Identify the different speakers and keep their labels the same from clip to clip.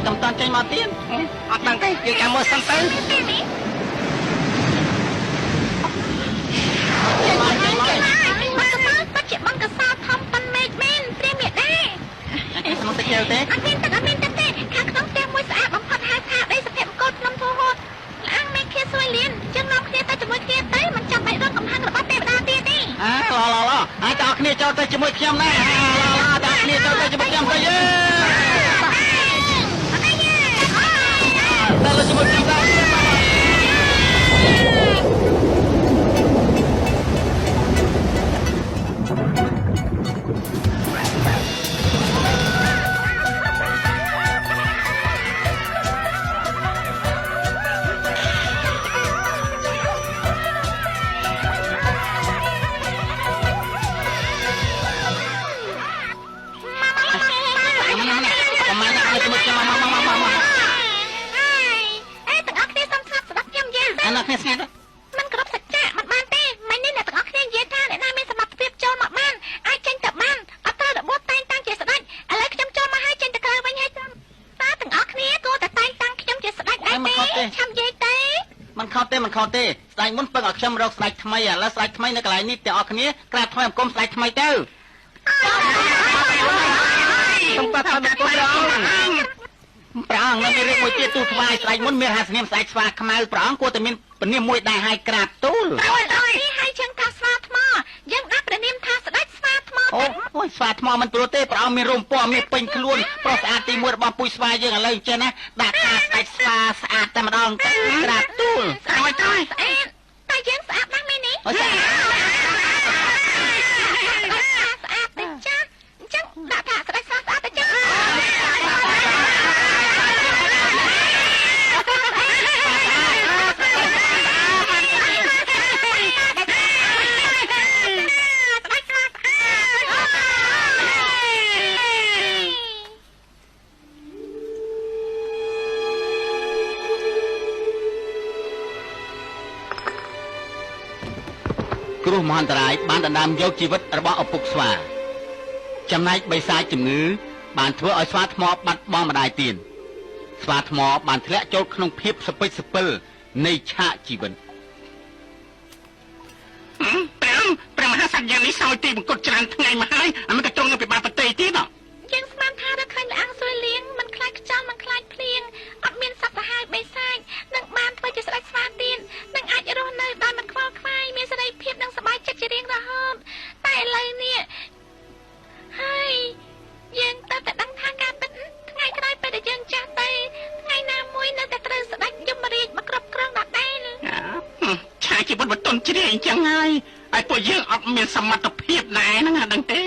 Speaker 1: កំតាន់ចេញមកទៀតអត់ដឹងទេយើងចាំមើលសិនទៅ
Speaker 2: បាត់ជាបង្គសោធំប៉ុនមេឃមែនព្រាមមេដែរ
Speaker 1: ក្នុងទឹកជើទេ
Speaker 2: អត់មានទឹកទេខាងក្នុងផ្ទះមួយស្អាតបំផុតហៅថាដីសភៈបង្គោលភ្នំធូហូតឡាងមេឃាសួយលៀនចឹងនាំគ្នាទៅជាមួយគ្នាទៅមិនចាំបាច់រកកំហឹងរបស់ទេវតាទៀតទេ
Speaker 1: ហើយតើគ្នាចូលទៅជាមួយខ្ញុំណាតើគ្នាចូលទៅជាមួយខ្ញុំទៅយើទៅជាមួយខ្ញុំទៅគ្នាស្ងាត់
Speaker 2: มันគ្រប់សច្ចៈមិនបានទេមិននេះអ្នកទាំងអស់គ្នានិយាយថាអ្នកណាមានសមត្ថភាពចូលមកបានអាចចេញទៅបានអត់ត្រូវរបួសតែងតាំងជាស្ដេចឥឡូវខ្ញុំចូលមកហើយចេញទៅក្រៅវិញហើយតាទាំងអស់គ្នាគួរតែតែងតាំងខ្ញុំជាស្ដេចដែរទេឆាប់និយាយទេ
Speaker 1: មិនខុសទេស្ដេចមុនពឹងឲ្យខ្ញុំរកស្ដេចថ្មីឥឡូវស្ដេចថ្មីនៅកន្លែងនេះទាំងអស់គ្នាក្រាបថ្វាយអង្គមស្ដេចថ្មីទៅសូមប្រទានគុំព្រះអង្គនៅមានរឿងមួយទៀតទូថ្វាយស្ដេចមុនមានហាសនាមស្ដេចស្វាខ្មៅព្រះអង្គគួរតែមានពនាមមួយដែរឲ្យក្រាបទូល
Speaker 2: ហើយចឹងថាស្វាថ្មយើងដាក់ព្រះនាមថាស្ដេចស្វាថ្ម
Speaker 1: អូយស្វាថ្មមិនព្រោះទេព្រះអង្គមានរោមពណ៌មានពេញខ្លួនប្រុសស្អាតទីមួយរបស់ពុយស្វាយើងឥឡូវអញ្ចឹងណាដាក់ថាស្ដេចស្វាស្អាតតែម្ដងទៅក្រាបទូល
Speaker 2: ស្អាតតែយើងស្អាតណាស់មែនទេ
Speaker 1: ស្អាត
Speaker 2: ទេចាអញ្ចឹងដាក់ថាស្ដេចស្វាស្អាតតែចឹង
Speaker 1: គ្រោះមហន្តរាយបានដណ្ដើមយកជីវិតរបស់ឪពុកស្វាចំណែកបិសាចជំងឺបានធ្វើឲ្យស្វាថ្មបាត់បង់ម្ដាយទៀនស្វាថ្មបានធ្លាក់ចូលក្នុងភាពសពិចសពិលនៃឆាកជីវិតព្រះមហាសញ្ញនេះសោយទីបង្គត់ច្រើនថ្ងៃមកហើយមិនក៏ត្រង់នៅពិបាកប្រទេសទៀត
Speaker 2: យើងស្មានថារកឃើញព្រះអង្គសួយលៀងមិនខ្លាចខ្យល់មិនខ្លាចភ្លៀងអត់មានសត្វសាហាវបិសាចនឹងបានធ្វើជាស្ដេចស្វាទៀតនឹងអាចរស់នៅដោយមិនខ្វល់ខ្វាយមានសេរីភាពនិងសប្បាយចិត្តជារៀងរហូតតែឥឡូវនេះហើយយើងទៅតែដឹងថាការពិតថ្ងៃក្រោយពេលដែលយើងចាស់ទៅថ្ងៃណាមួយនៅតែត្រូវស្ដេចយមរាជមកគ្រប់គ្រងដដែល
Speaker 1: ឆាជីវិតបន្ទន់ជ្រាយអញ្ចឹងហើយពួកយើងអត់មានសមត្ថភាពដែរហ្នឹងដឹងទេ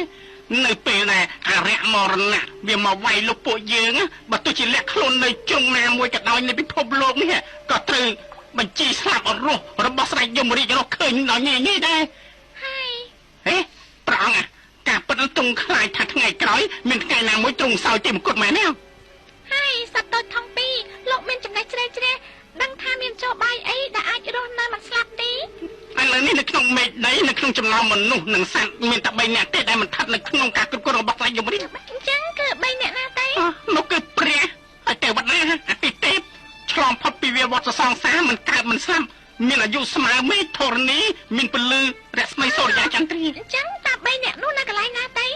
Speaker 1: នៅពេលដែលអរិយមរណៈវាមកវាយលុបពួកយើងបើទោះជាលាក់ខ្លួននៅជ្រុងណាមួយក៏ដោយនៃពិភពលោកនេះក៏ត្រូវបញ្ជីស្លាប់អរោះរបស់ស្ដេចយមរាជរកឃើញដល់ញ៉ៃញ៉ៃដែរ
Speaker 2: ហើយ
Speaker 1: ហេព្រះអង្គការពិតទ្រង់ខ្លាចថាថ្ងៃក្រោយមានថ្ងៃណាមួយទ្រង់សោយទីមង្គតមែនទេ
Speaker 2: ហើយសត្វតូចធំពីរលោកមានចំណេះជ្រៅជ្រះដឹងថាមានចោបាយអីដែលអាចរស់នៅមិនស្លាប់ទេ
Speaker 1: ឥឡូវនេះនៅក្នុងមេឃដីនៅក្នុងចំណោមមនុស្សនិងសត្វមានតែ3នាក់ទេដែលមិនស្ថិតនៅក្នុងការគ្រប់គ្រងរបស់ស្ដេចយមរាជ
Speaker 2: អញ្ចឹងគឺ3នាក់ណាទេ
Speaker 1: នោះគឺព្រះហើយទេវតាអាទិទេពឆ្លងផុតពីវាវត្តសង្សារមិនកើតមិនស្លាប់មានអាយុស្មើមេឃធរណីមានពលឺរស្មីសូរ្យាចន្ទ្រា
Speaker 2: អញ្ចឹងតា3នាក់នោះនៅកន្លែងណាទេ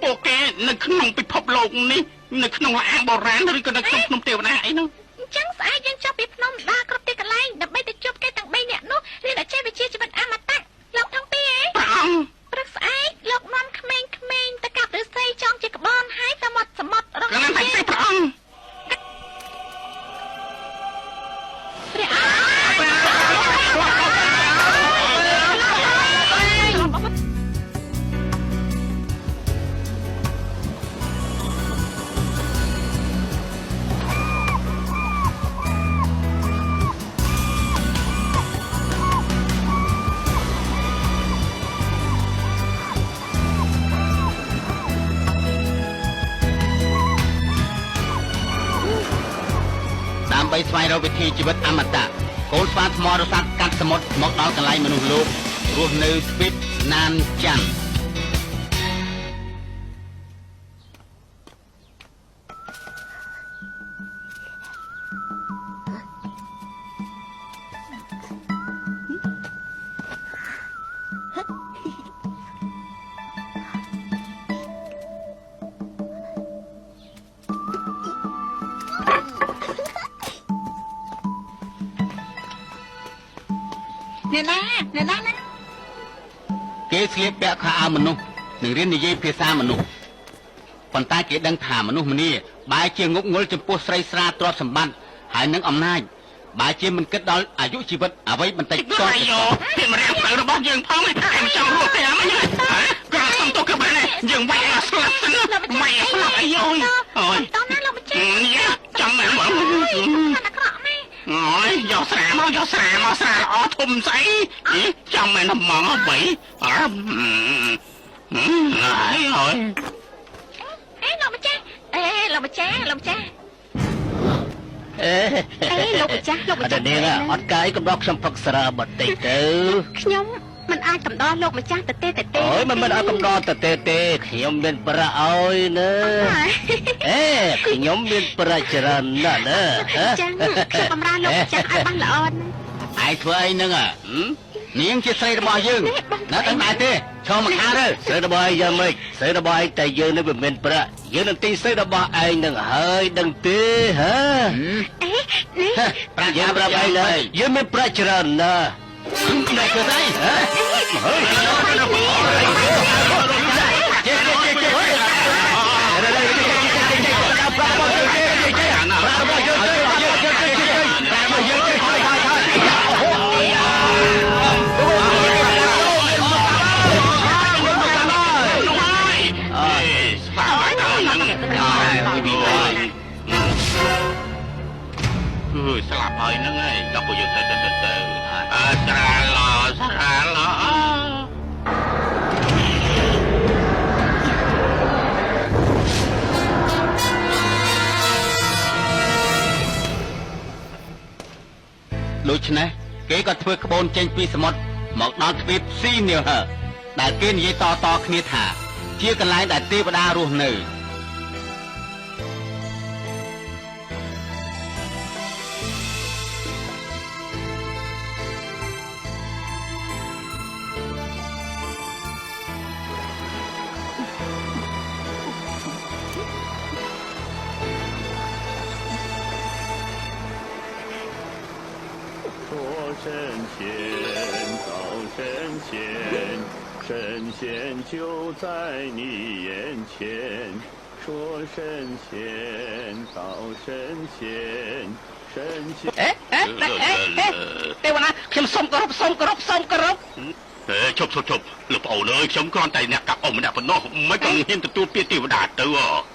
Speaker 1: ពួកគេនៅក្នុងពិភពលោកនេះនៅក្នុងលអាងបុរាណឬក៏នៅក្នុងភ្នំទេវតាអីនោះ
Speaker 2: អញ្ចឹងស្អែកយើងចុះពីភ្នំដើរគ្រប់ទីកន្លែងដើម្បីទៅជួបគេទាំង3នាក់នោះរៀនឲ្យចេះវិជ្ជាជីវិតអមតៈលោកថងពី
Speaker 1: ព្រះអង្គ
Speaker 2: ព្រឹកស្អែកលោកនាំក្មេងៗទៅកាប់ឫស្សីចងជាក្បនហើយទៅមាត់សមុទ្រ
Speaker 1: រកណាស់តែព្រះអង្គ
Speaker 2: ព្រះអង្គ
Speaker 1: ដើម្បីស្វែងរកវិធីជីវិតអមតៈកូនស្វាថ្មរសាត់កាត់សមុទ្រមកដល់កន្លែងមនុស្សលោករស់នៅទ្វីបណានច័ន្ទ
Speaker 2: ណាណា
Speaker 3: គេស្លៀកពាក់ខោអាវមនុស្សនឹងរៀននិយាយភាសាមនុស្សប៉ុន្តែគេដឹងថាមនុស្សម្នាបែរជាងប់ងល់ចំពោះស្រីស្រាទ្រព្យសម្បត្តិហើយនឹងអំណាចបែរជាមិនគិតដល់អាយុជីវិតអ្វីបន្តិចត
Speaker 1: អាយ៉ូពីមរៀងទៅរបស់យើងផងតែមិនចង់រស់ទេអីក៏សុំទៅគឺបានយើងវាយឲ្យស្លាប់សិនវាយឲ្យស្លាប់អាយ៉ូអូយ
Speaker 2: តោះណាលោកម្ចាស់
Speaker 1: នេះចាំមែនបង
Speaker 2: អាក្រក់ម៉ែ
Speaker 1: អូយយកស្រាមកស្រាល្អធំស្អីចាំមែនហ្មងអ្វីអើអូយ
Speaker 2: លោកម្ចាស់លោកម្ចាស់
Speaker 3: អេ
Speaker 2: លោកម្ចាស់
Speaker 3: អត់នេះអត់កាយកំដរខ្ញុំផឹកស្រាបន្តិចទៅ
Speaker 2: ខ្ញុំមិនអាចកំដរលោកម្ចាស់ទៅទេ
Speaker 3: អូយមិនអត់កំដរទៅទេខ្ញុំមានប្រាក់ឲ្យណាអេខ្ញុំមានប្រាក់ច្រើនណាស់ណា
Speaker 2: ចឹងខ្ញុំបំរើលោកម្ចាស់ឲ្យបានល្អ
Speaker 3: ឯងធ្វើអីហ្នឹងនាងជាស្រីរបស់យើងណាដឹងដែរទេឈរមកខាងទៅស្រីរបស់ឯងយ៉ាងម៉េចស្រីរបស់ឯងតែយើងនឹងមានប្រាក់យើងនឹងទិញស្រីរបស់ឯងនឹងហើយដឹងទេហ៎
Speaker 2: នេះ
Speaker 3: ប្រាក់យើងប្រាប់ឯងហើយយើងមានប្រាក់ច្រើនណាស់តែគឺស្អី
Speaker 1: ស្លាប់ហើយហ្នឹងឯងដល់ពួកយើងទៅស្រាឡដូច្នេះគេក៏ធ្វើក្បូនចេញពីសមុទ្រមកដល់ទ្វីបស៊ីនីហឺដែលគេនិយាយតគ្នាថាជាកន្លែងដែលទេវតារស់នៅ
Speaker 4: 神仙，高神仙，神仙就在你眼前。说神仙，高神仙，神仙。
Speaker 1: ទេវតាខ្ញុំសូមគោរពឈប់លោកប្អូនអើយខ្ញុំគ្រាន់តែអ្នកកាប់អុំម្នាក់ប៉ុណ្ណោះមិនក៏ហ៊ានទទួលពាក្យទេវតាទៅ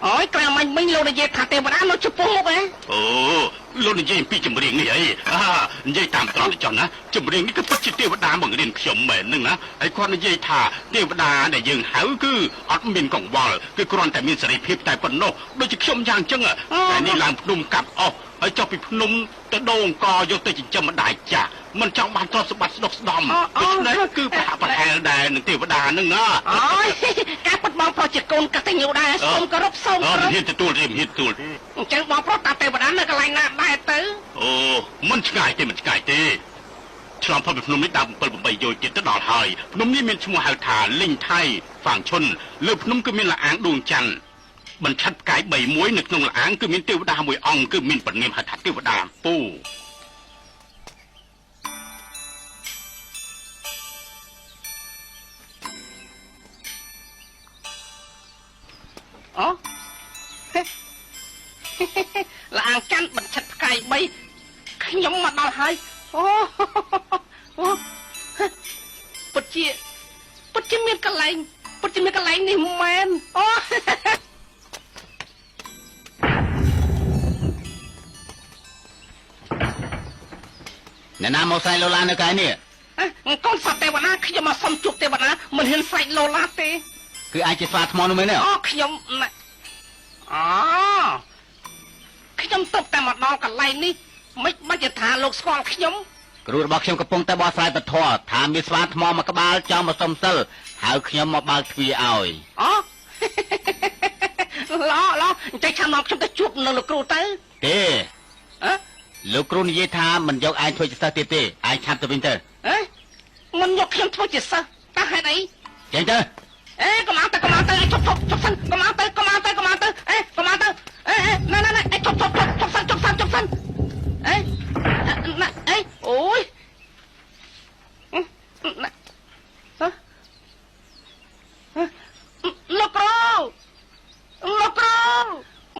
Speaker 1: អូយក្រៅមិញលោកនិយាយថាទេវតានៅចំពោះមុខអូលោកនិយាយពីចម្រៀងនេះអីនិយាយតាមត្រង់ទៅចុះណាចម្រៀងនេះគឺពិតជាទេវតាបង្រៀនខ្ញុំមែនហ្នឹងណាហើយគាត់និយាយថាទេវតាដែលយើងហៅគឺអត់មានកង្វល់គឺគ្រាន់តែមានសេរីភាពតែប៉ុណ្ណោះដូចជាខ្ញុំយ៉ាងចឹងតែនេះឡើងភ្នំកាប់អស់ហើយចុះពីភ្នំទៅដូងអង្គយកទៅចិញ្ចឹមម្ដាយចាស់មិនចង់បានទ្រព្យសម្បត្តិស្ដុកស្ដំដូច្នេះគឺប្រហាក់ប្រហែលដែរនឹងទេវតាហ្នឹងណាអូយការពិតបងប្រុសជាកូនកតញ្ញូដែរសូមគោរពហ៊ានទទួលអញ្ចឹងបងប្រុសតាទេវតានៅកន្លែងណាដែរទៅអូមិនឆ្ងាយទេឆ្លងផុតពីភ្នំនេះដល់7-8យោជន៍ទៀតទៅដល់ហើយភ្នំនេះមានឈ្មោះហៅថាលីងថៃហ្វាងឈុនលើភ្នំគឺមានលអាងដួងច័ន្ទបញ្ឆិតផ្កាយ3មួយនៅក្នុងលអាងគឺមានទេវតាមួយអង្គគឺមានព្រះនាមហៅថាទេវតាពូអូលអាងច័ន្ទបញ្ឆិតផ្កាយ3ខ្ញុំមកដល់ហើយអូពិតជាមានកន្លែងនេះមែនអូអ្នកណាមកស្រែកឡូឡានៅកែនេះកូនសត្វទេវតាខ្ញុំមកសុំជួបទេវតាមិនហ៊ានស្រែកឡូឡាទេគឺអាចជាស្វាថ្មនោះមែនទេអូខ្ញុំខ្ញុំទៅតែមកដល់កន្លែងនេះមិនបាច់จะថាលោកស្គាល់ខ្ញុំគ្រូរបស់ខ្ញុំកំពុងតែបកស្រាយពធថាមានស្វាថ្មមួយក្បាលចង់មកសុំសិលហៅខ្ញុំមកបើកទ្វារឲ្យឡអញ្ចឹងចាំមកខ្ញុំទៅជួបនៅលោកគ្រូទៅទេលោកគ្រូនិយាយថាមិនយកឯងធ្វើជាសិស្សទៀតទេឯងឆាប់ទៅវិញទៅមិនយកខ្ញុំធ្វើជាសិស្សតើហេតុអីចេញទៅកុំអត់ទៅជប់សិនកុំអត់ទៅ